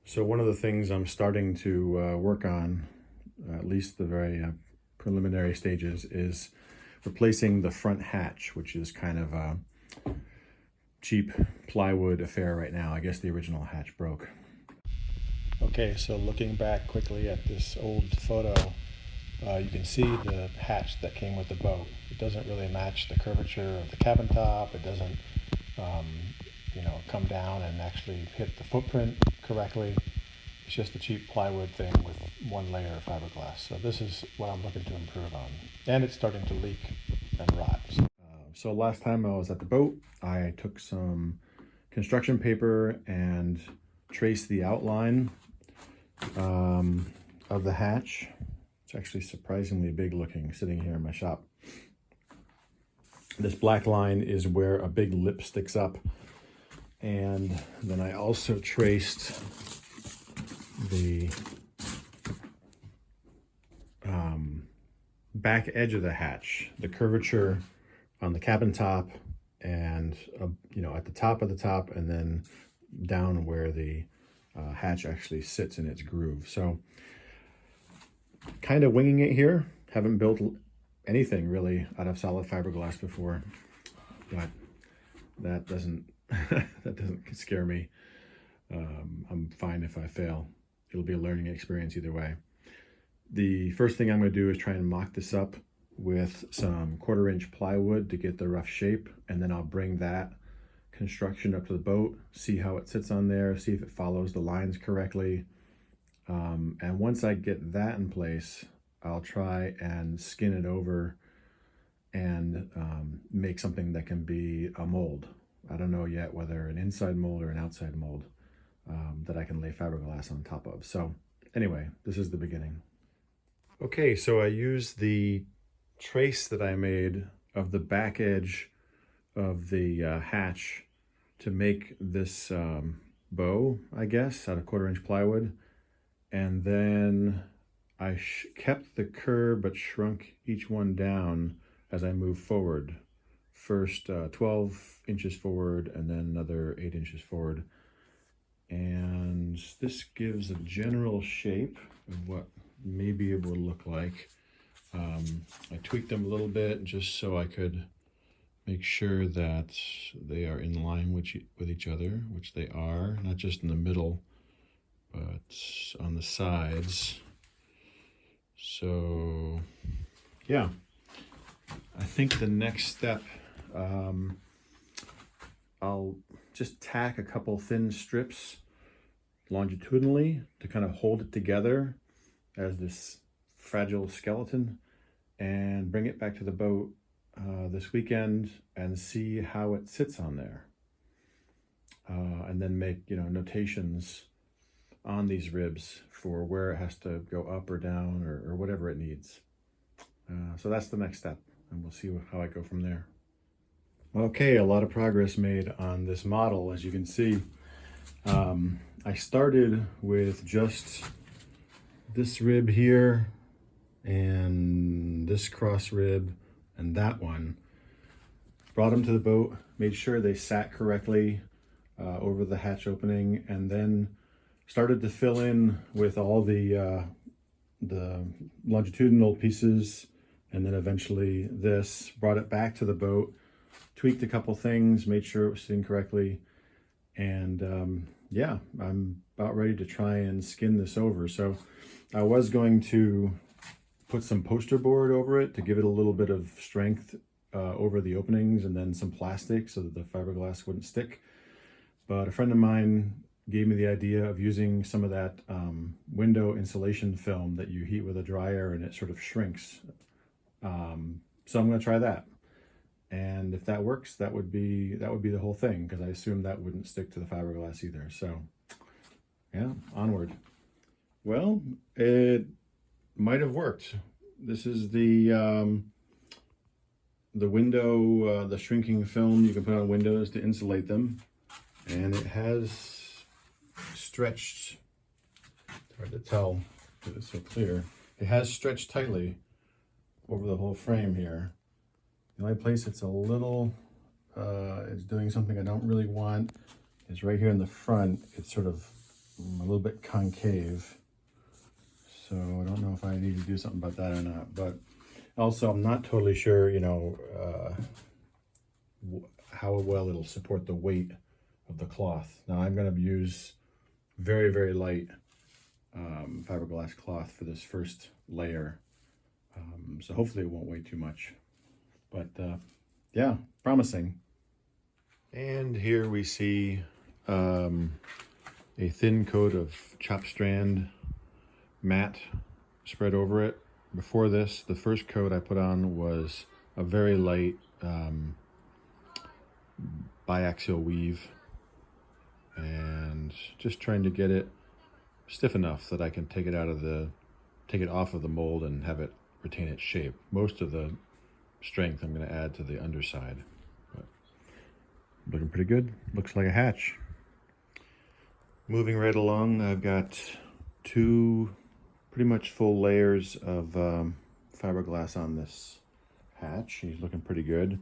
So one of the things I'm starting to work on, at least the very preliminary stages, is replacing the front hatch, which is kind of a cheap plywood affair right now. I guess the original hatch broke. Okay, so looking back quickly at this old photo, you can see the hatch that came with the boat. It doesn't really match the curvature of the cabin top. It doesn't, come down and actually hit the footprint correctly. It's just a cheap plywood thing with one layer of fiberglass. So this is what I'm looking to improve on. And it's starting to leak and rot. So last time I was at the boat, I took some construction paper and traced the outline of the hatch. It's actually surprisingly big looking sitting here in my shop. This black line is where a big lip sticks up. And then I also traced the back edge of the hatch, the curvature on the cabin top and, at the top of the top, and then down where the hatch actually sits in its groove. So kind of winging it here. Haven't built anything really out of solid fiberglass before, but that doesn't that doesn't scare me. I'm fine if I fail. It'll be a learning experience either way. The first thing I'm going to do is try and mock this up with some 1/4-inch plywood to get the rough shape, and then I'll bring that construction up to the boat, see how it sits on there, see if it follows the lines correctly. And once I get that in place, I'll try and skin it over and make something that can be a mold. I don't know yet whether an inside mold or an outside mold that I can lay fiberglass on top of. So anyway, this is the beginning. Okay, so I used the trace that I made of the back edge of the hatch to make this bow, I guess, out of 1/4-inch plywood. And then I kept the curve but shrunk each one down as I moved forward. First 12 inches forward and then another 8 inches forward. And this gives a general shape of what maybe it will look like. I tweaked them a little bit just so I could make sure that they are in line with each other, which they are, not just in the middle, but on the sides. So yeah, I think the next step, I'll just tack a couple thin strips longitudinally to kind of hold it together as this fragile skeleton, and bring it back to the boat this weekend and see how it sits on there. And then make, notations on these ribs for where it has to go up or down or whatever it needs. So that's the next step, and we'll see how I go from there. Okay, a lot of progress made on this model, as you can see. I started with just this rib here and this cross rib and that one. Brought them to the boat, made sure they sat correctly over the hatch opening, and then started to fill in with all the longitudinal pieces, and then eventually this. Brought it back to the boat, tweaked a couple things, made sure it was sitting correctly, and yeah, I'm about ready to try and skin this over. So I was going to put some poster board over it to give it a little bit of strength over the openings, and then some plastic so that the fiberglass wouldn't stick. But a friend of mine gave me the idea of using some of that window insulation film that you heat with a dryer and it sort of shrinks. So I'm going to try that. And if that works, that would be the whole thing, because I assume that wouldn't stick to the fiberglass either. So yeah, onward. Well, it might have worked. This is the window, the shrinking film you can put on windows to insulate them, and it has stretched. It's hard to tell because it's so clear. It has stretched tightly over the whole frame here. The only place it's a little is doing something I don't really want is right here in the front. It's sort of a little bit concave. So I don't know if I need to do something about that or not. But also, I'm not totally sure, you know, how well it'll support the weight of the cloth. Now I'm going to use very, very light fiberglass cloth for this first layer. So hopefully it won't weigh too much. But yeah, promising. And here we see a thin coat of chop strand mat spread over it. Before this, the first coat I put on was a very light biaxial weave, and just trying to get it stiff enough that I can take it off of the mold and have it retain its shape. Most of the strength I'm going to add to the underside. But looking pretty good. Looks like a hatch. Moving right along, I've got 2 pretty much full layers of fiberglass on this hatch. He's looking pretty good.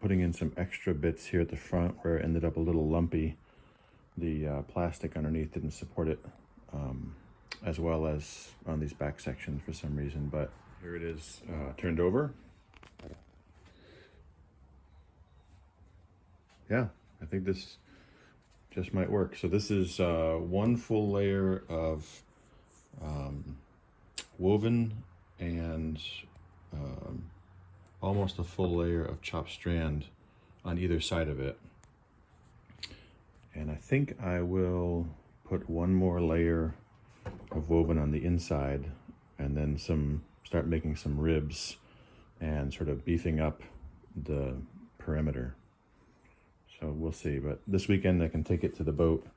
Putting in some extra bits here at the front where it ended up a little lumpy. The plastic underneath didn't support it as well as on these back sections for some reason, but here it is turned over. Yeah, I think this just might work. So this is 1 full layer of woven and almost a full layer of chopped strand on either side of it. And I think I will put 1 more layer of woven on the inside, and then start making some ribs and sort of beefing up the perimeter. So we'll see, but this weekend I can take it to the boat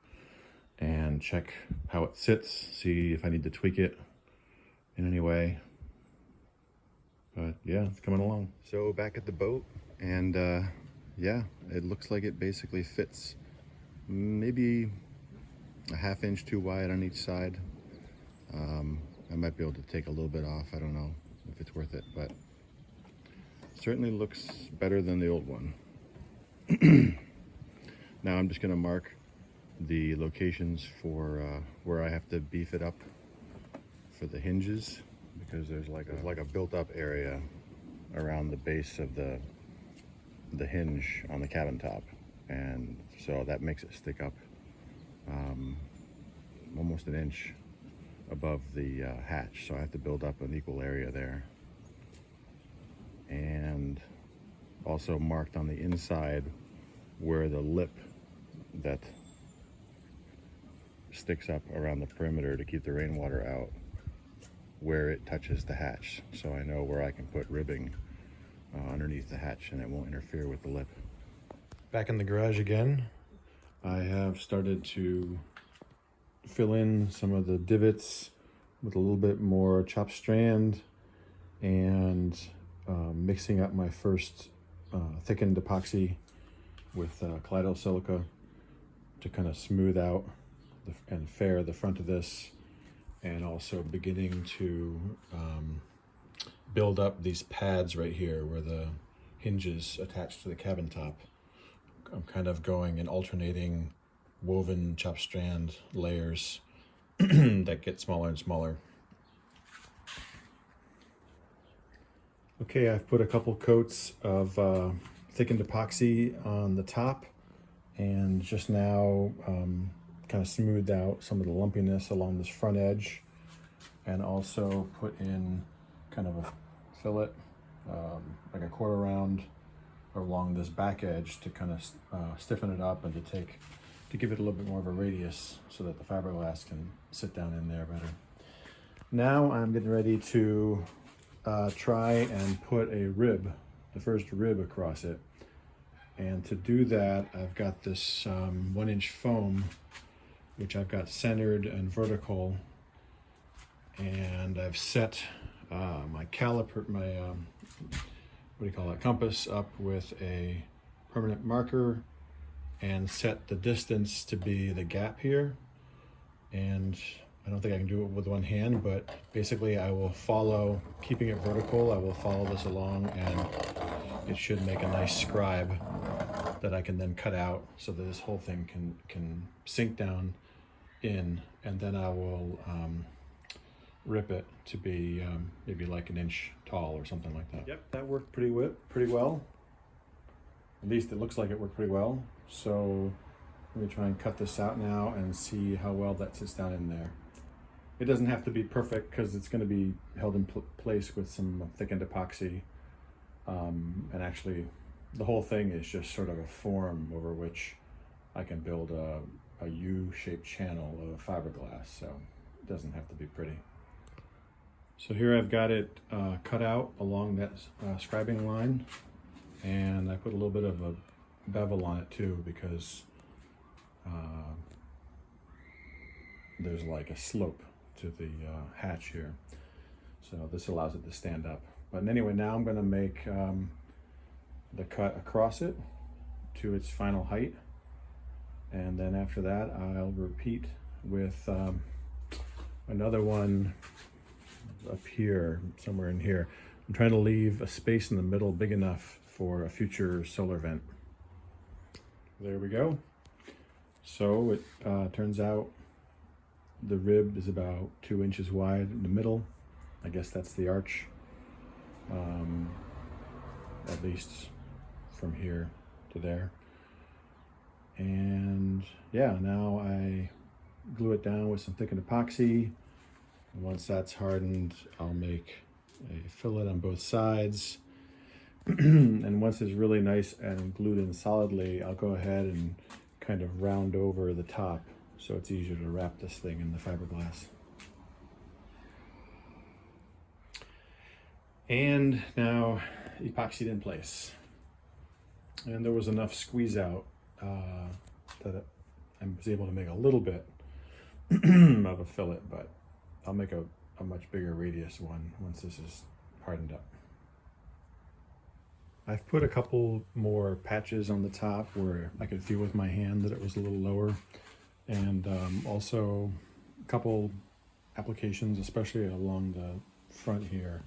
and check how it sits, see if I need to tweak it in any way. But yeah, it's coming along. So back at the boat, and yeah, it looks like it basically fits. Maybe a 1/2 inch too wide on each side. I might be able to take a little bit off. I don't know if it's worth it, but certainly looks better than the old one. Now I'm just going to mark the locations for where I have to beef it up for the hinges, because there's like a built-up area around the base of the hinge on the cabin top, and so that makes it stick up almost 1 inch above the hatch. So I have to build up an equal area there, and also marked on the inside where the lip that sticks up around the perimeter to keep the rainwater out, where it touches the hatch, so I know where I can put ribbing underneath the hatch and it won't interfere with the lip. Back in the garage again, I have started to fill in some of the divots with a little bit more chopped strand, and mixing up my first thickened epoxy with Kaleido silica to kind of smooth out and fair the front of this, and also beginning to build up these pads right here where the hinges attach to the cabin top. I'm kind of going and alternating woven chopped strand layers that get smaller and smaller. Okay, I've put a couple coats of thickened epoxy on the top, and just now kind of smoothed out some of the lumpiness along this front edge, and also put in kind of a fillet, like a 1/4 round along this back edge to kind of stiffen it up and to give it a little bit more of a radius so that the fiberglass can sit down in there better. Now I'm getting ready to try and put a rib, the first rib across it. And to do that, I've got this 1 inch foam, which I've got centered and vertical. And I've set my caliper, my compass up with a permanent marker, and set the distance to be the gap here. And I don't think I can do it with one hand, but basically I will follow, keeping it vertical, I will follow this along, and it should make a nice scribe that I can then cut out so that this whole thing can sink down in, and then I will rip it to be maybe like an inch tall or something like that. Yep, that worked pretty well. At least it looks like it worked pretty well. So let me try and cut this out now and see how well that sits down in there. It doesn't have to be perfect because it's going to be held in place with some thickened epoxy. And actually, the whole thing is just sort of a form over which I can build a U-shaped channel of fiberglass, so it doesn't have to be pretty. So here I've got it cut out along that scribing line, and I put a little bit of a bevel on it too because there's like a slope to the hatch here. So this allows it to stand up. But anyway, now I'm going to make the cut across it to its final height. And then after that, I'll repeat with another one up here, somewhere in here. I'm trying to leave a space in the middle big enough for a future solar vent. There we go. So it turns out the rib is about 2 inches wide in the middle. I guess that's the arch, at least from here to there. And yeah, now I glue it down with some thickened epoxy. And once that's hardened, I'll make a fillet on both sides. And once it's really nice and glued in solidly, I'll go ahead and kind of round over the top so it's easier to wrap this thing in the fiberglass. And now epoxied in place. And there was enough squeeze out that I was able to make a little bit of a fillet, but I'll make a much bigger radius one once this is hardened up. I've put a couple more patches on the top where I could feel with my hand that it was a little lower, and also a couple applications, especially along the front here,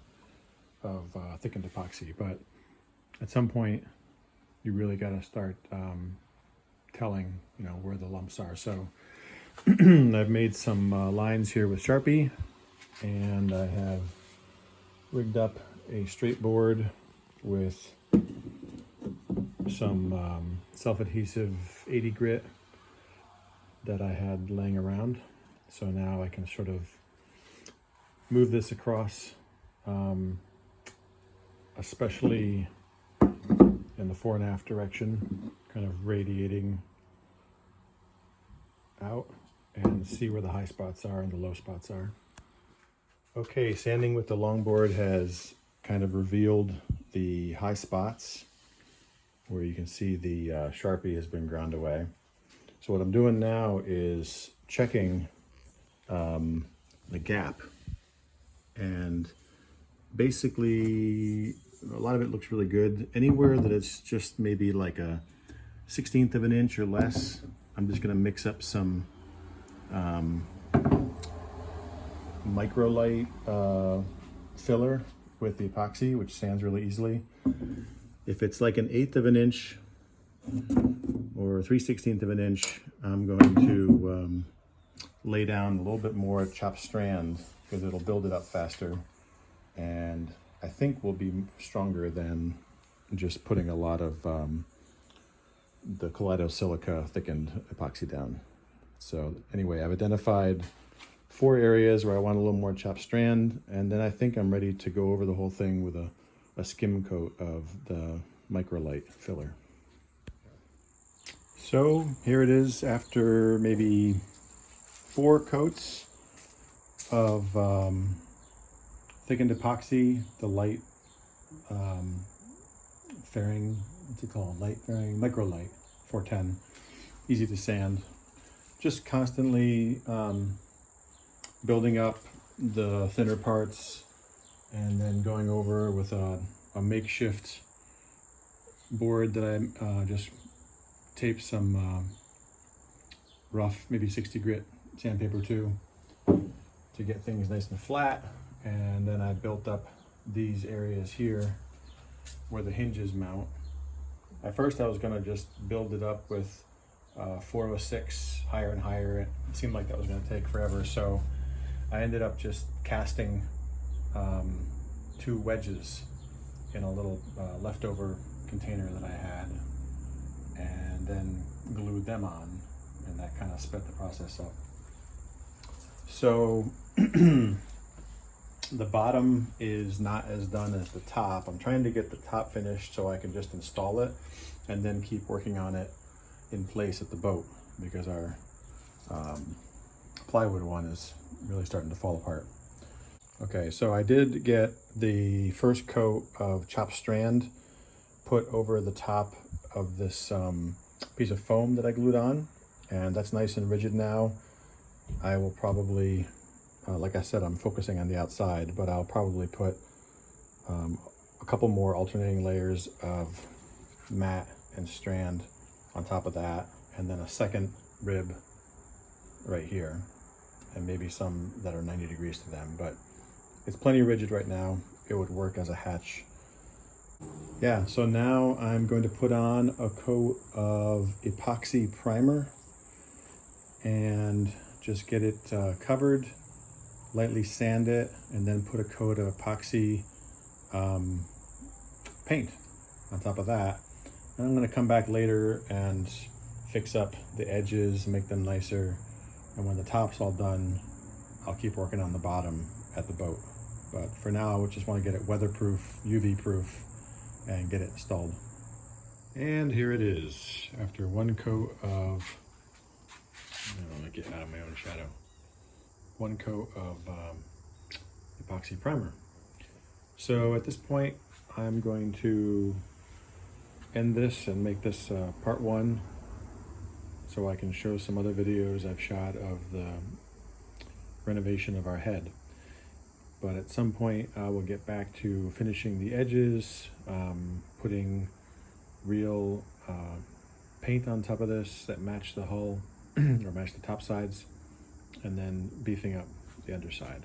of thickened epoxy. But at some point you really got to start telling where the lumps are. So I've made some lines here with Sharpie, and I have rigged up a straight board with some self-adhesive 80 grit that I had laying around. So now I can sort of move this across, especially in the fore and aft direction, kind of radiating out, and see where the high spots are and the low spots are. Okay, sanding with the longboard has kind of revealed the high spots where you can see the Sharpie has been ground away. So what I'm doing now is checking the gap, and basically a lot of it looks really good. Anywhere that it's just maybe like a 1/16 of an inch or less, I'm just going to mix up some microlight filler with the epoxy, which sands really easily. If it's like 1/8 of an inch or 3/16 of an inch, I'm going to lay down a little bit more chopped strand because it'll build it up faster, and I think will be stronger than just putting a lot of the Kaleido Silica thickened epoxy down. So anyway, I've identified 4 areas where I want a little more chopped strand, and then I think I'm ready to go over the whole thing with a skim coat of the microlight filler. So here it is after maybe 4 coats of thickened epoxy, the light fairing, what's it called? Light fairing, microlight 410, easy to sand. Just constantly building up the thinner parts and then going over with a makeshift board that I just taped some rough, maybe 60 grit sandpaper to get things nice and flat. And then I built up these areas here where the hinges mount At first I was gonna just build it up with 406 higher and higher. It seemed like that was gonna take forever, so I ended up just casting 2 wedges in a little leftover container that I had, and then glued them on, and that kind of sped the process up. So the bottom is not as done as the top. I'm trying to get the top finished so I can just install it and then keep working on it in place at the boat, because our plywood one is really starting to fall apart. Okay, so I did get the first coat of chopped strand put over the top of this piece of foam that I glued on, and that's nice and rigid now. I will probably, like I said, I'm focusing on the outside, but I'll probably put a couple more alternating layers of mat and strand on top of that, and then a second rib right here, and maybe some that are 90 degrees to them, but it's plenty rigid right now. It would work as a hatch. Yeah, so now I'm going to put on a coat of epoxy primer and just get it covered, lightly sand it, and then put a coat of epoxy paint on top of that. And I'm gonna come back later and fix up the edges, make them nicer. And when the top's all done, I'll keep working on the bottom at the boat. But for now, I just want to get it weatherproof, UV proof, and get it installed. And here it is, after one coat of, I'm getting out of my own shadow. One coat of epoxy primer. So at this point, I'm going to end this and make this part 1, so I can show some other videos I've shot of the renovation of our head. But at some point, we'll get back to finishing the edges, putting real paint on top of this that match the hull or match the top sides, and then beefing up the underside.